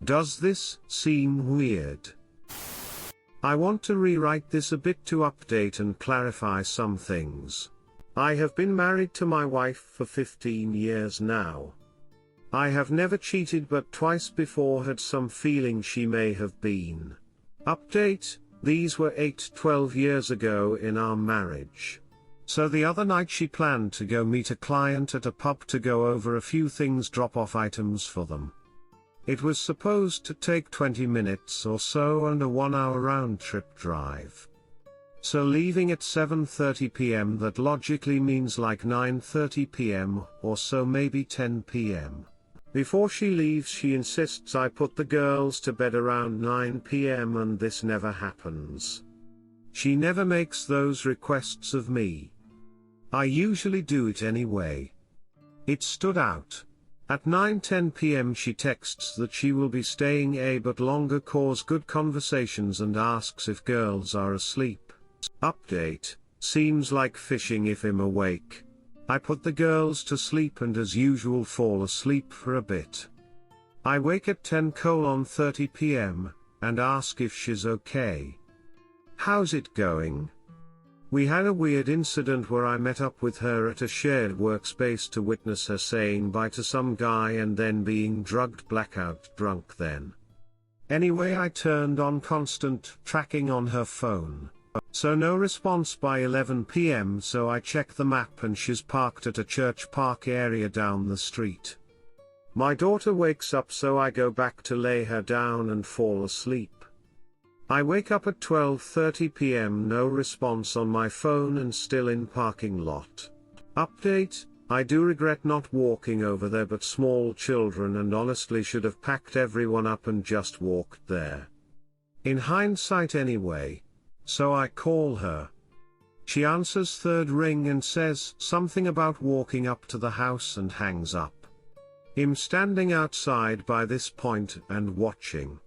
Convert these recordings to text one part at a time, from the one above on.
Does this seem weird? I want to rewrite this a bit to update and clarify some things. I have been married to my wife for 15 years now. I have never cheated, but twice before had some feeling she may have been. Update: these were 12 years ago in our marriage. So the other night she planned to go meet a client at a pub to go over a few things, drop off items for them. It was supposed to take 20 minutes or so and a 1-hour round-trip drive. So leaving at 7:30 p.m. that logically means like 9:30 p.m. or so, maybe 10 p.m. Before she leaves she insists I put the girls to bed around 9 p.m. and this never happens. She never makes those requests of me. I usually do it anyway. It stood out. At 9:10 p.m. she texts that she will be staying a bit longer, cause good conversations, and asks if girls are asleep. Update: seems like fishing if I'm awake. I put the girls to sleep and as usual fall asleep for a bit. I wake at 10:30 p.m. and ask if she's okay. How's it going? We had a weird incident where I met up with her at a shared workspace to witness her saying bye to some guy and then being drugged blackout drunk then. Anyway, I turned on constant tracking on her phone. So no response by 11 p.m. so I check the map and she's parked at a church park area down the street. My daughter wakes up so I go back to lay her down and fall asleep. I wake up at 12:30 p.m. no response on my phone and still in parking lot. Update: I do regret not walking over there, but small children and honestly should have packed everyone up and just walked there. In hindsight anyway. So I call her. She answers third ring and says something about walking up to the house and hangs up. I'm standing outside by this point and watching.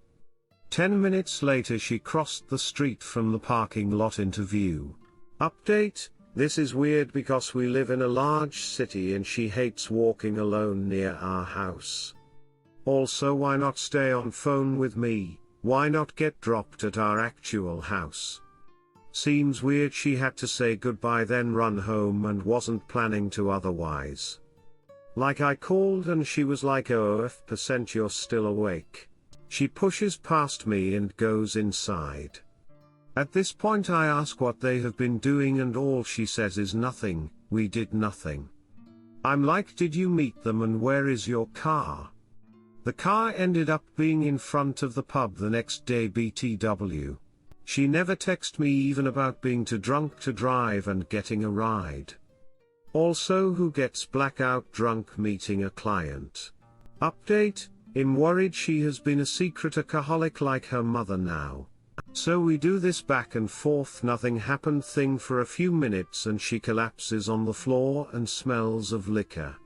10 minutes later she crossed the street from the parking lot into view. Update: this is weird because we live in a large city and she hates walking alone near our house. Also, why not stay on phone with me? Why not get dropped at our actual house? Seems weird she had to say goodbye then run home and wasn't planning to otherwise. Like I called and she was like, oh, % you're still awake. She pushes past me and goes inside. At this point I ask what they have been doing and all she says is nothing, we did nothing. I'm like, did you meet them and where is your car? The car ended up being in front of the pub the next day BTW. She never texted me even about being too drunk to drive and getting a ride. Also, who gets blackout drunk meeting a client? Update: I'm worried she has been a secret alcoholic like her mother now. So we do this back and forth nothing happened thing for a few minutes and she collapses on the floor and smells of liquor.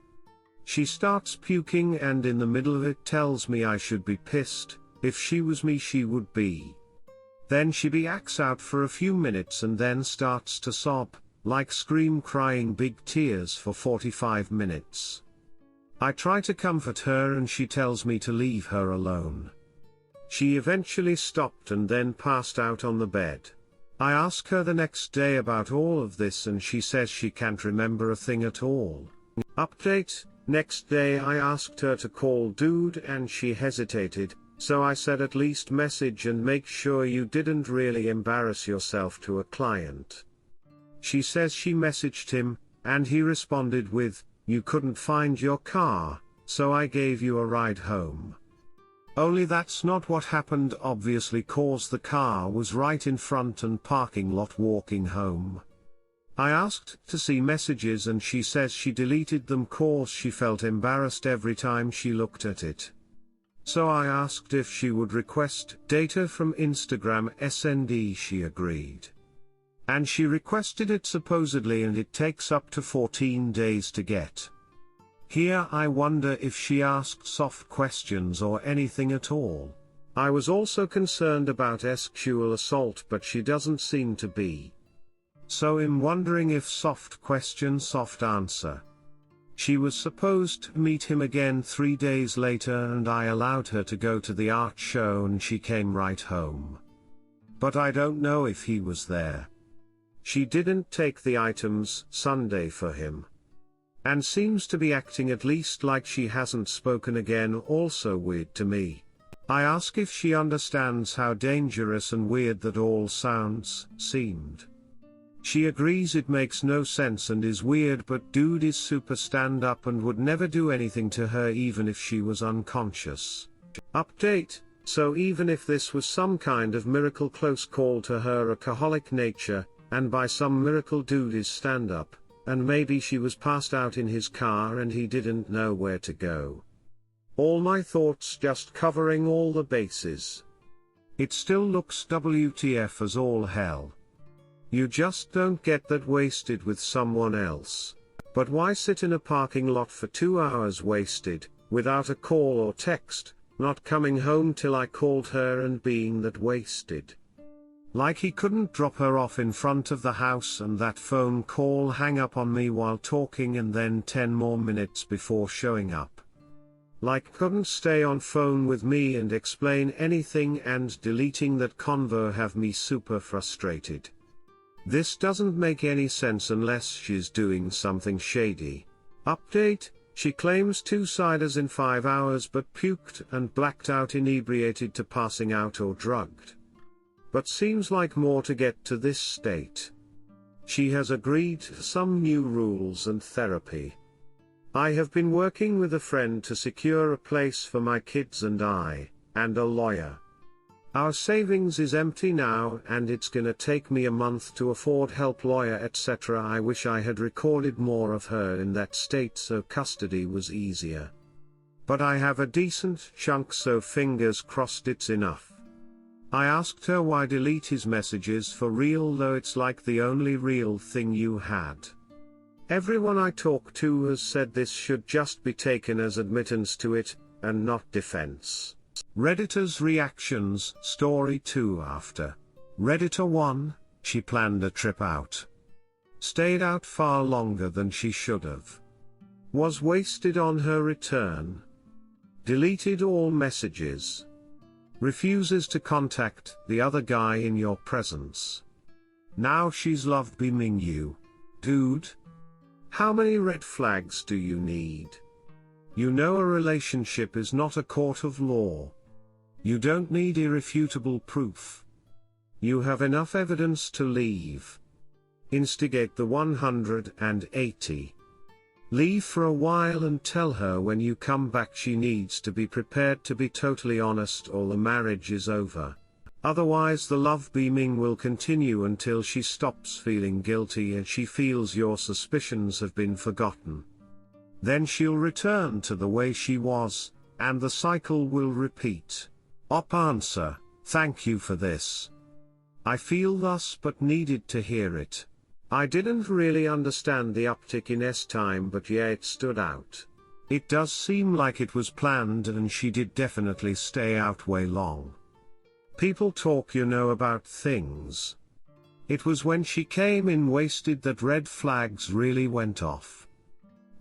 She starts puking and in the middle of it tells me I should be pissed, if she was me she would be. Then she backs out for a few minutes and then starts to sob, like scream, crying big tears for 45 minutes. I try to comfort her and she tells me to leave her alone. She eventually stopped and then passed out on the bed. I ask her the next day about all of this and she says she can't remember a thing at all. Update: next day I asked her to call dude and she hesitated, so I said at least message and make sure you didn't really embarrass yourself to a client. She says she messaged him, and he responded with, you couldn't find your car, so I gave you a ride home. Only that's not what happened obviously, cause the car was right in front and parking lot walking home. I asked to see messages and she says she deleted them cause she felt embarrassed every time she looked at it. So I asked if she would request data from Instagram SND, she agreed. And she requested it supposedly and it takes up to 14 days to get. Here I wonder if she asked soft questions or anything at all. I was also concerned about sexual assault but she doesn't seem to be. So I'm wondering if soft question soft answer. She was supposed to meet him again 3 days later and I allowed her to go to the art show and she came right home. But I don't know if he was there. She didn't take the items Sunday for him. And seems to be acting at least like she hasn't spoken again, also weird to me. I ask if she understands how dangerous and weird that all seemed. She agrees it makes no sense and is weird, but dude is super stand up and would never do anything to her even if she was unconscious. Update: so even if this was some kind of miracle close call to her alcoholic nature, and by some miracle dude is stand up, and maybe she was passed out in his car and he didn't know where to go. All my thoughts just covering all the bases. It still looks WTF as all hell. You just don't get that wasted with someone else. But why sit in a parking lot for 2 hours wasted, without a call or text, not coming home till I called her and being that wasted? Like he couldn't drop her off in front of the house and that phone call hang up on me while talking and then 10 more minutes before showing up. Like couldn't stay on phone with me and explain anything, and deleting that convo have me super frustrated. This doesn't make any sense unless she's doing something shady. Update: she claims 2 ciders in 5 hours but puked and blacked out, inebriated to passing out or drugged. But seems like more to get to this state. She has agreed to some new rules and therapy. I have been working with a friend to secure a place for my kids and a lawyer. Our savings is empty now and it's gonna take me a month to afford help, lawyer, etc. I wish I had recorded more of her in that state so custody was easier. But I have a decent chunk, so fingers crossed it's enough. I asked her why delete his messages for real, though it's like the only real thing you had. Everyone I talk to has said this should just be taken as admittance to it, and not defense. Redditor's reactions. Story 2 after. Redditor 1, she planned a trip out. Stayed out far longer than she should have. Was wasted on her return. Deleted all messages. Refuses to contact the other guy in your presence. Now she's love beaming you. Dude? How many red flags do you need? You know a relationship is not a court of law. You don't need irrefutable proof. You have enough evidence to leave. Instigate the 180. Leave for a while and tell her when you come back she needs to be prepared to be totally honest or the marriage is over. Otherwise the love beaming will continue until she stops feeling guilty and she feels your suspicions have been forgotten. Then she'll return to the way she was, and the cycle will repeat. Answer: thank you for this. I feel thus but needed to hear it. I didn't really understand the uptick in time, but yeah, it stood out. It does seem like it was planned and she did definitely stay out way long. People talk, you know, about things. It was when she came in wasted that red flags really went off.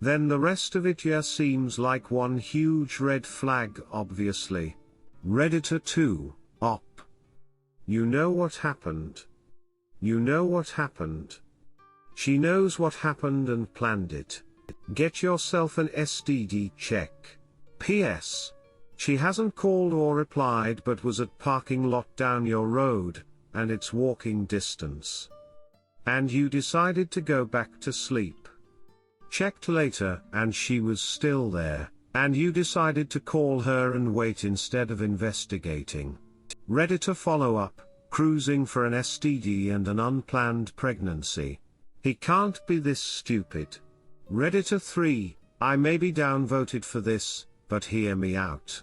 Then the rest of it seems like one huge red flag, obviously. Redditor 2, op. You know what happened. You know what happened. She knows what happened and planned it. Get yourself an STD check. P.S. She hasn't called or replied but was at parking lot down your road, and it's walking distance. And you decided to go back to sleep. Checked later and she was still there, and you decided to call her and wait instead of investigating. Redditor follow-up, cruising for an STD and an unplanned pregnancy. He can't be this stupid. Redditor 3, I may be downvoted for this, but hear me out.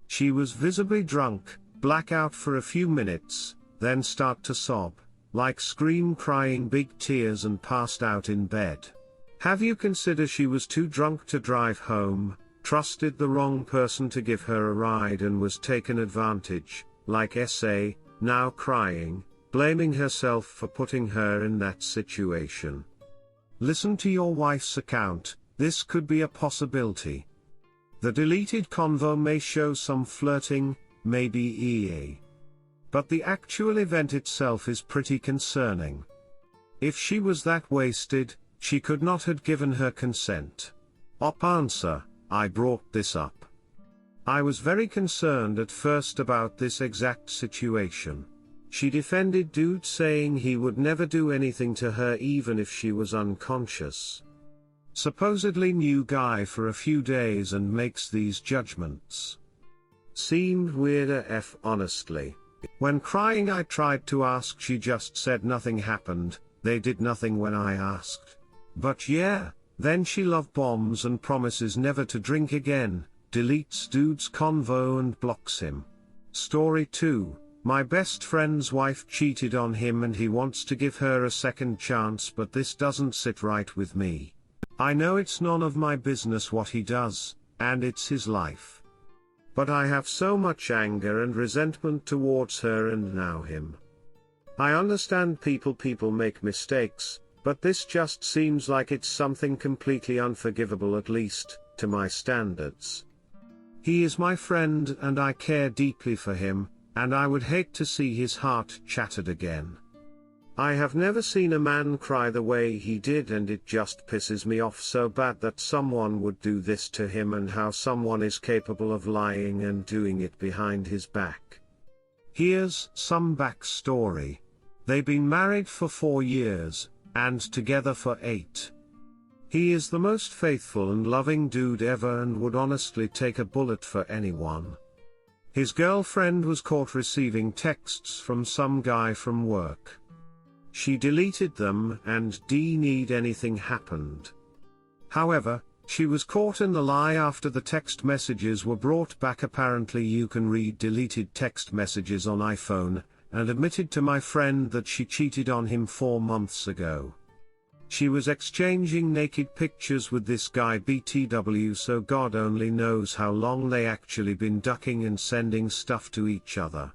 She was visibly drunk, blackout for a few minutes, then start to sob, like scream, crying big tears, and passed out in bed. Have you considered she was too drunk to drive home, trusted the wrong person to give her a ride and was taken advantage, like SA, now crying, blaming herself for putting her in that situation? Listen to your wife's account. This could be a possibility. The deleted convo may show some flirting, maybe EA. But the actual event itself is pretty concerning. If she was that wasted, she could not have given her consent. Answer: I brought this up. I was very concerned at first about this exact situation. She defended dude saying he would never do anything to her even if she was unconscious. Supposedly new guy for a few days and makes these judgments. Seemed weirder honestly. When crying I tried to ask, she just said nothing happened, they did nothing when I asked. But yeah, then she love bombs and promises never to drink again, deletes dude's convo and blocks him. Story 2, my best friend's wife cheated on him and he wants to give her a second chance, but this doesn't sit right with me. I know it's none of my business what he does, and it's his life. But I have so much anger and resentment towards her and now him. I understand people make mistakes, but this just seems like it's something completely unforgivable, at least, to my standards. He is my friend and I care deeply for him, and I would hate to see his heart shattered again. I have never seen a man cry the way he did, and it just pisses me off so bad that someone would do this to him, and how someone is capable of lying and doing it behind his back. Here's some backstory. They've been married for 4 years, and together for 8. He is the most faithful and loving dude ever and would honestly take a bullet for anyone. His girlfriend was caught receiving texts from some guy from work. She deleted them and denied anything happened. However, she was caught in the lie after the text messages were brought back. Apparently you can read deleted text messages on iPhone, and admitted to my friend that she cheated on him 4 months ago. She was exchanging naked pictures with this guy BTW, so God only knows how long they actually been ducking and sending stuff to each other.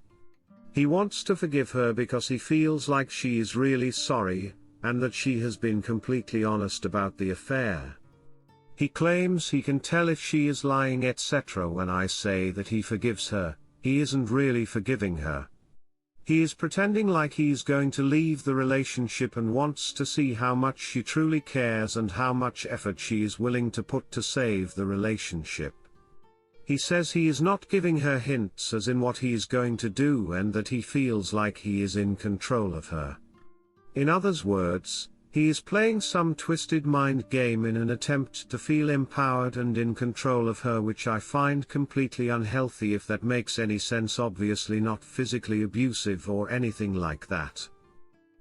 He wants to forgive her because he feels like she is really sorry, and that she has been completely honest about the affair. He claims he can tell if she is lying etc. When I say that he forgives her, he isn't really forgiving her. He is pretending like he's going to leave the relationship and wants to see how much she truly cares and how much effort she is willing to put to save the relationship. He says he is not giving her hints as in what he is going to do, and that he feels like he is in control of her. In other words, he is playing some twisted mind game in an attempt to feel empowered and in control of her, which I find completely unhealthy, if that makes any sense. Obviously not physically abusive or anything like that.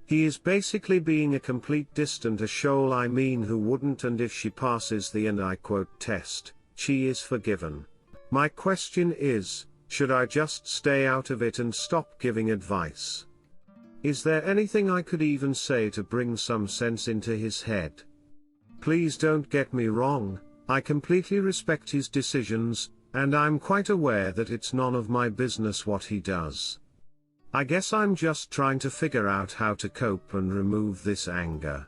He is basically being a complete distant asshole, I mean who wouldn't, and if she passes the and I quote test, she is forgiven. My question is, should I just stay out of it and stop giving advice? Is there anything I could even say to bring some sense into his head? Please don't get me wrong, I completely respect his decisions, and I'm quite aware that it's none of my business what he does. I guess I'm just trying to figure out how to cope and remove this anger.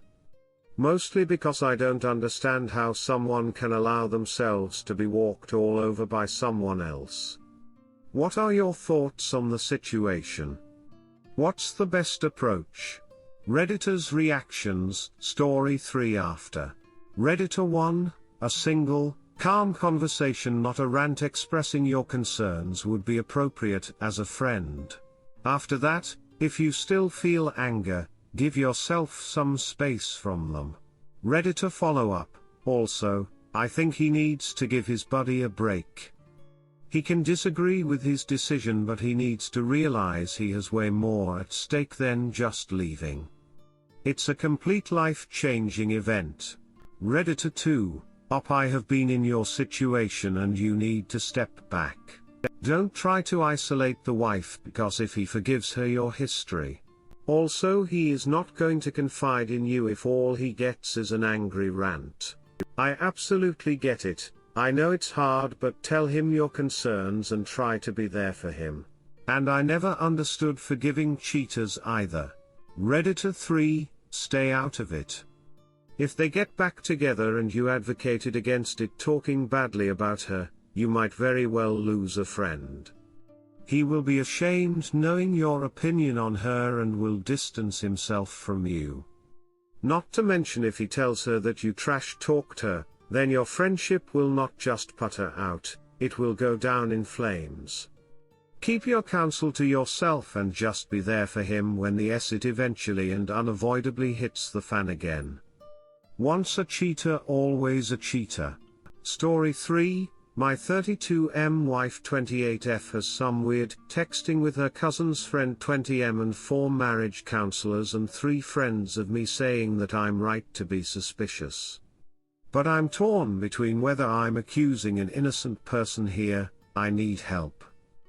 Mostly because I don't understand how someone can allow themselves to be walked all over by someone else. What are your thoughts on the situation? What's the best approach? Redditor's reactions. Story 3 after. Redditor 1, a single, calm conversation, not a rant, expressing your concerns would be appropriate as a friend. After that, if you still feel anger, give yourself some space from them. Redditor follow-up. Also, I think he needs to give his buddy a break. He can disagree with his decision, but he needs to realize he has way more at stake than just leaving. It's a complete life-changing event. Redditor 2, I have been in your situation and you need to step back. Don't try to isolate the wife, because if he forgives her, your history. Also, he is not going to confide in you if all he gets is an angry rant. I absolutely get it. I know it's hard, but tell him your concerns and try to be there for him. And I never understood forgiving cheaters either. Redditor 3, stay out of it. If they get back together and you advocated against it talking badly about her, you might very well lose a friend. He will be ashamed knowing your opinion on her and will distance himself from you. Not to mention if he tells her that you trash-talked her, then your friendship will not just putter out, it will go down in flames. Keep your counsel to yourself and just be there for him when the acid eventually and unavoidably hits the fan again. Once a cheater, always a cheater. Story 3. My 32M wife 28F has some weird texting with her cousin's friend 20M and 4 marriage counselors and 3 friends of me saying that I'm right to be suspicious. But I'm torn between whether I'm accusing an innocent person here. I need help.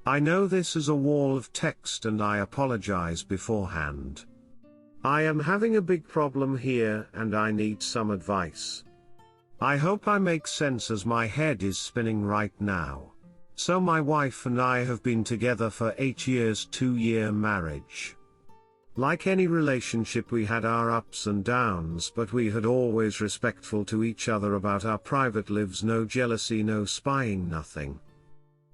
I know this is a wall of text and I apologize beforehand. I am having a big problem here and I need some advice. I hope I make sense as my head is spinning right now. So my wife and I have been together for 8 years, 2-year marriage. Like any relationship, we had our ups and downs, but we had always respectful to each other about our private lives, no jealousy, no spying, nothing.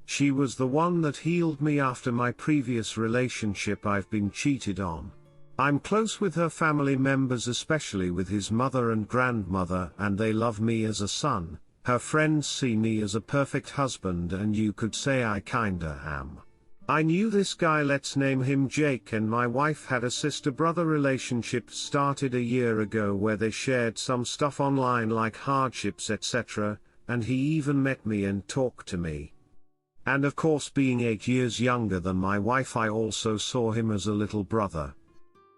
She was the one that healed me after my previous relationship I've been cheated on. I'm close with her family members, especially with his mother and grandmother, and they love me as a son. Her friends see me as a perfect husband, and you could say I kinda am. I knew this guy, let's name him Jake, and my wife had a sister-brother relationship started a year ago where they shared some stuff online like hardships etc., and he even met me and talked to me. And of course, being 8 years younger than my wife, I also saw him as a little brother.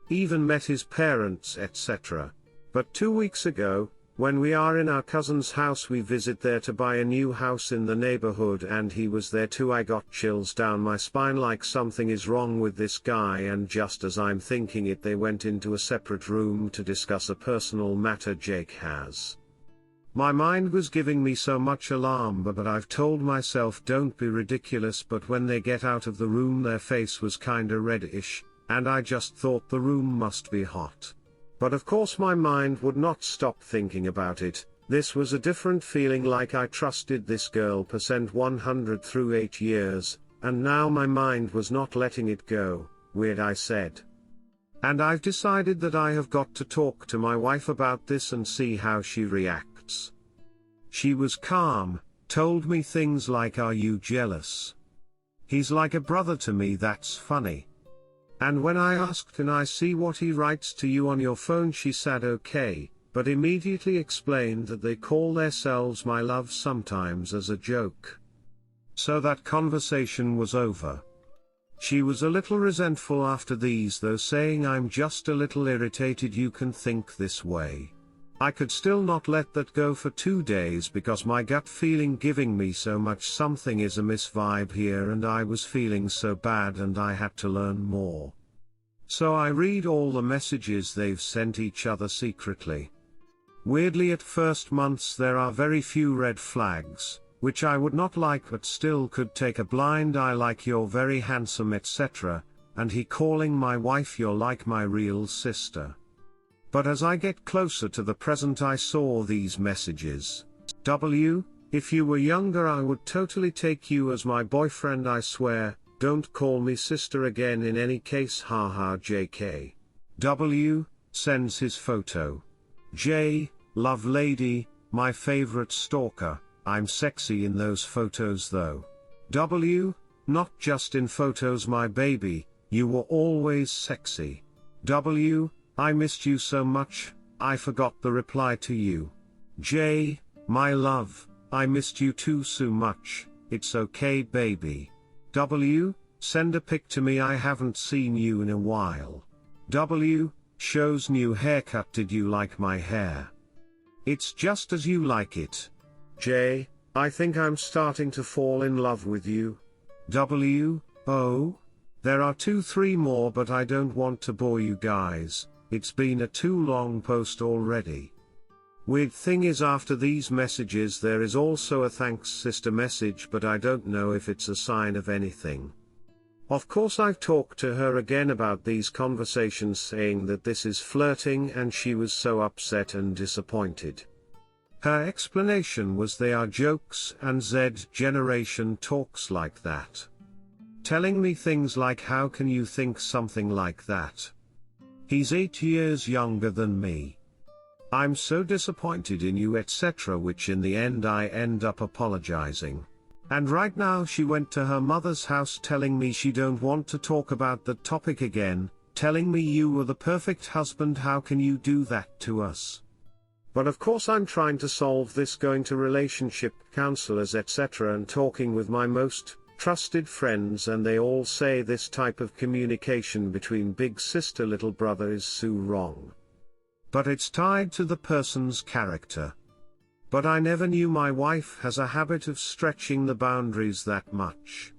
Even met his parents etc. But 2 weeks ago, when we are in our cousin's house, we visit there to buy a new house in the neighborhood, and he was there too. I got chills down my spine like something is wrong with this guy, and just as I'm thinking it, they went into a separate room to discuss a personal matter Jake has. My mind was giving me so much alarm, but I've told myself don't be ridiculous, but when they get out of the room their face was kinda reddish, and I just thought the room must be hot. But of course my mind would not stop thinking about it. This was a different feeling, like I trusted this girl percent 100 through 8 years, and now my mind was not letting it go. Weird, I said. And I've decided that I have got to talk to my wife about this and see how she reacts. She was calm, told me things like, "Are you jealous? He's like a brother to me, that's funny." And when I asked, "Can I see what he writes to you on your phone?" she said okay, but immediately explained that they call themselves my love sometimes as a joke. So that conversation was over. She was a little resentful after these though, saying, "I'm just a little irritated you can think this way." I could still not let that go for 2 days because my gut feeling giving me so much something is amiss vibe here, and I was feeling so bad and I had to learn more. So I read all the messages they've sent each other secretly. Weirdly, at first months there are very few red flags, which I would not like but still could take a blind eye, like "You're very handsome" etc., and he calling my wife "You're like my real sister." But as I get closer to the present, I saw these messages. W. If you were younger I would totally take you as my boyfriend, I swear, don't call me sister again in any case, haha JK. W. Sends his photo. J. Love lady, my favorite stalker, I'm sexy in those photos though. W. Not just in photos my baby, you were always sexy. W. I missed you so much, I forgot the reply to you. J. My love, I missed you too so much, it's okay baby. W. Send a pic to me, I haven't seen you in a while. W. Shows new haircut, did you like my hair? It's just as you like it. J. I think I'm starting to fall in love with you. W. Oh? There are 2-3 more, but I don't want to bore you guys. It's been a too long post already. Weird thing is, after these messages there is also a thanks sister message, but I don't know if it's a sign of anything. Of course I've talked to her again about these conversations, saying that this is flirting, and she was so upset and disappointed. Her explanation was they are jokes and Z generation talks like that. Telling me things like, how can you think something like that? He's 8 years younger than me. I'm so disappointed in you, etc., which in the end I end up apologizing. And right now she went to her mother's house telling me she don't want to talk about the topic again, telling me you were the perfect husband, how can you do that to us? But of course I'm trying to solve this, going to relationship counselors etc. and talking with my most trusted friends, and they all say this type of communication between big sister little brother is so wrong. But it's tied to the person's character. But I never knew my wife has a habit of stretching the boundaries that much.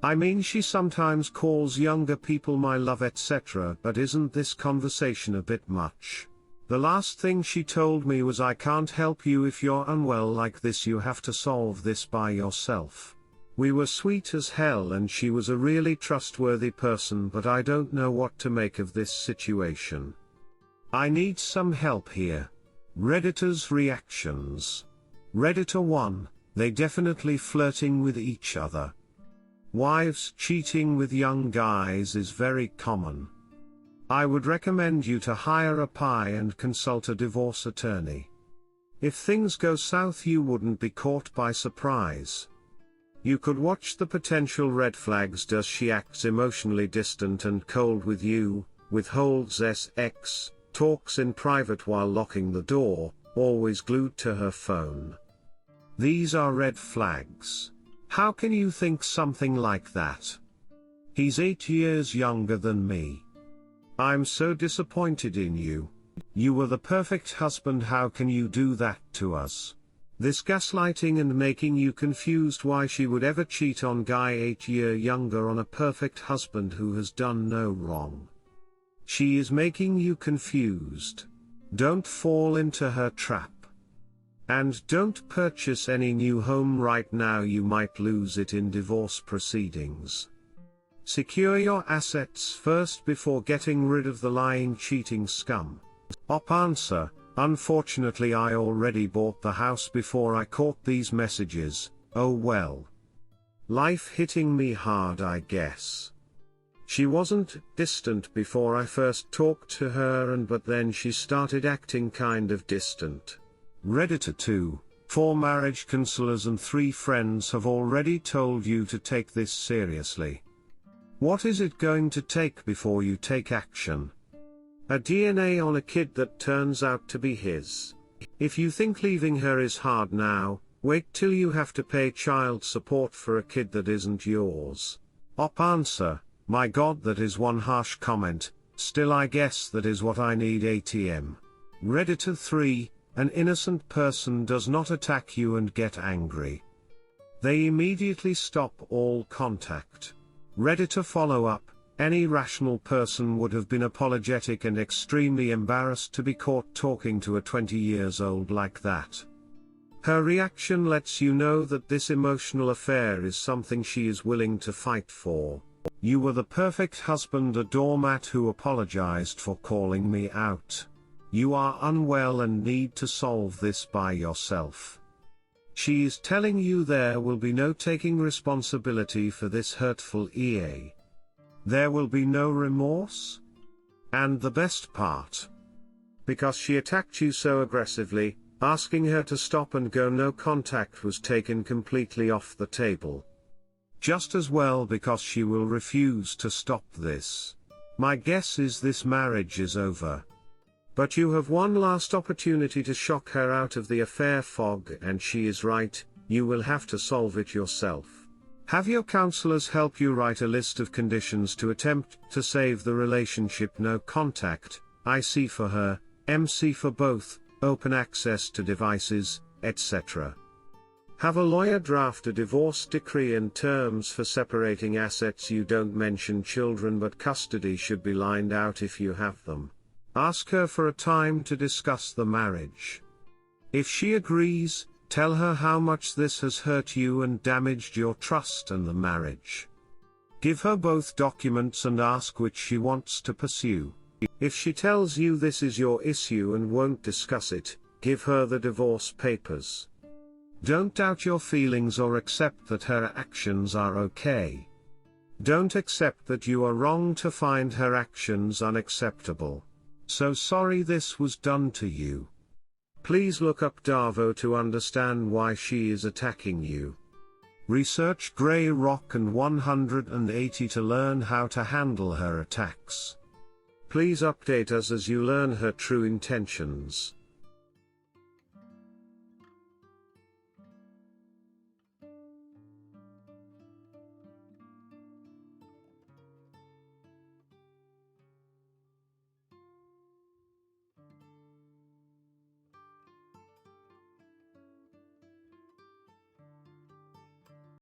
I mean, she sometimes calls younger people my love etc., but isn't this conversation a bit much? The last thing she told me was, I can't help you if you're unwell like this, you have to solve this by yourself. We were sweet as hell and she was a really trustworthy person, but I don't know what to make of this situation. I need some help here. Redditors' reactions. Redditor 1, they definitely flirting with each other. Wives cheating with young guys is very common. I would recommend you to hire a PI and consult a divorce attorney. If things go south, you wouldn't be caught by surprise. You could watch the potential red flags. Does she act emotionally distant and cold with you, withholds sex, talks in private while locking the door, always glued to her phone? These are red flags. How can you think something like that? He's 8 years younger than me. I'm so disappointed in you. You were the perfect husband, how can you do that to us? This gaslighting and making you confused, why she would ever cheat on guy 8 years younger on a perfect husband who has done no wrong. She is making you confused. Don't fall into her trap. And don't purchase any new home right now, you might lose it in divorce proceedings. Secure your assets first before getting rid of the lying, cheating scum. Answer: unfortunately I already bought the house before I caught these messages. Oh well. Life hitting me hard, I guess. She wasn't distant before I first talked to her, but then she started acting kind of distant. Redditor 2, 4 marriage counselors and 3 friends have already told you to take this seriously. What is it going to take before you take action? A DNA on a kid that turns out to be his. If you think leaving her is hard now, wait till you have to pay child support for a kid that isn't yours. Answer: my god, that is one harsh comment, still I guess that is what I need. ATM. Redditor 3, an innocent person does not attack you and get angry. They immediately stop all contact. Redditor follow-up: any rational person would have been apologetic and extremely embarrassed to be caught talking to a 20 years old like that. Her reaction lets you know that this emotional affair is something she is willing to fight for. You were the perfect husband, a doormat who apologized for calling me out. You are unwell and need to solve this by yourself. She is telling you there will be no taking responsibility for this hurtful EA. There will be no remorse? And the best part, because she attacked you so aggressively, asking her to stop and go, no contact was taken completely off the table. Just as well, because she will refuse to stop this. My guess is this marriage is over. But you have one last opportunity to shock her out of the affair fog, and she is right, you will have to solve it yourself. Have your counselors help you write a list of conditions to attempt to save the relationship. No contact, IC for her, MC for both, open access to devices, etc. Have a lawyer draft a divorce decree and terms for separating assets. You don't mention children, but custody should be lined out if you have them. Ask her for a time to discuss the marriage. If she agrees, tell her how much this has hurt you and damaged your trust and the marriage. Give her both documents and ask which she wants to pursue. If she tells you this is your issue and won't discuss it, give her the divorce papers. Don't doubt your feelings or accept that her actions are okay. Don't accept that you are wrong to find her actions unacceptable. So sorry this was done to you. Please look up Davo to understand why she is attacking you. Research Grey Rock and 180 to learn how to handle her attacks. Please update us as you learn her true intentions.